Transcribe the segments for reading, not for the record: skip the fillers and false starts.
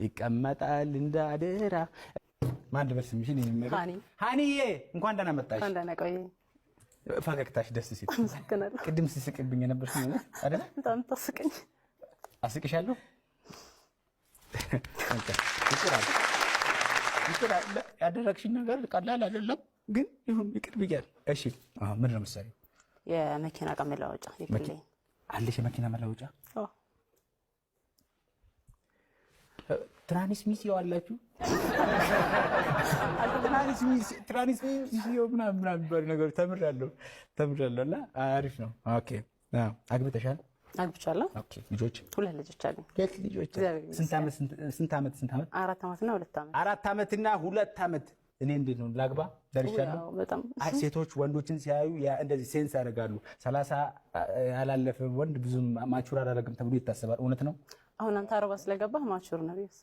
ይቀመጣል እንዳደራ። ማን ደበልስ ምሽን ይመረ ሃኒዬ እንኳን ደህና መጣሽ። እንኳን ደህና ቆይ። ፈገግታሽ ደስ ሲል አመሰግናለሁ። ቅድም ሲስቅብኝ የነበርሽ ነው አይደል? በጣም ታስቀኝ። አስቅሻለሁ። ይቅር ያደረግሽኝ ነገር ቀላል አይደለም፣ ግን ይሁን ይቅር ብያለሁ። እሺ ምን ነው መሰለኝ የመኪና ዕቃ መለዋወጫ ይፈልኝ አለሽ? የመኪና መለዋወጫ? አዎ። ትራንስሚሲዮ አላችሁ? ትራንስሚሲዮ ምናምን የሚባሉ ነገሮች ተምሬያለሁ እና አሪፍ ነው። ኦኬ። አግብተሻል? አግብቻለሁ። ኦኬ። ልጆች? 2 ልጆች አሉኝ። 2 ልጆች። ስንት ዓመት? 4 ዓመትና 2 ዓመት። 4 ዓመትና 2 ዓመት። እኔ እንዴት ነው ላግባ ደርሻለሁ። በጣም ሴቶች ወንዶችን ሲያዩ እንደዚህ ሴንስ ያደርጋሉ። 30 ያላለፈ ወንድ ብዙም ማቹር አላደረግም ተብሎ ይታሰባል። እውነት ነው? አሁን አንተ 40 ስለገባህ ማቹር ነው ቢስ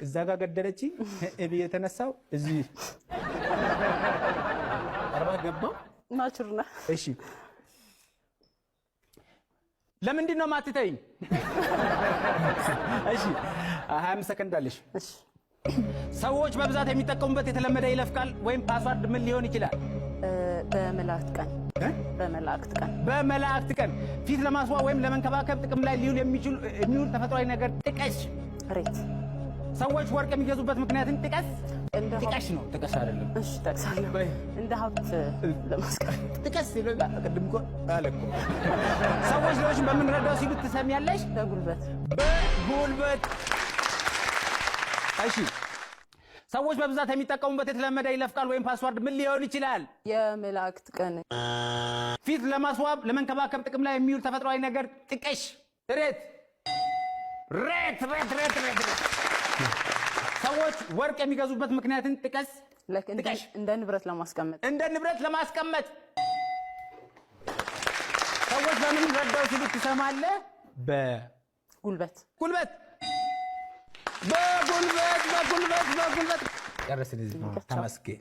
እዛ ጋር ገደለች እብ የተነሳው እዚህ 40 ገባው ማቹር ነው። እሺ ለምንድን ነው ማትተኝ? እሺ 20 ሰከንድ አለሽ። እሺ ሰዎች በብዛት የሚጠቀሙበት የተለመደ ይለፍ ቃል ወይም ፓስዋርድ ምን ሊሆን ይችላል? በመላእክት ቀን ፊት ለማስዋብ ወይም ለመንከባከብ ጥቅም ላይ ሊውል የሚውል ተፈጥሯዊ ነገር ጥቀሽ። ሬት ሰዎች ወርቅ የሚገዙበት ምክንያትን ጥቀስ። ጥቀሽ ነው ጥቀስ አይደለም። እሺ ጠቅሳለሁ። እንደ ሀብት ለማስቀመጥ ጥቀስ ይላል። ቅድም እኮ አለ እኮ ሰዎች ሌሎችን በምንረዳው ሲሉ ትሰሚያለሽ? በጉልበት። እሺ ሰዎች በብዛት የሚጠቀሙበት የተለመደ ይለፍ ቃል ወይም ፓስዋርድ ምን ሊሆን ይችላል? የመላእክት ቀን ፊት ለማስዋብ ለመንከባከብ ጥቅም ላይ የሚውል ተፈጥሯዊ ነገር ጥቀሽ። ሬት ሰዎች ወርቅ የሚገዙበት ምክንያትን ጥቀስ። እንደ ንብረት ለማስቀመጥ ሰዎች በምን ረዳው ሲሉ ትሰማለህ? በጉልበት ጨረስን። ተመስገን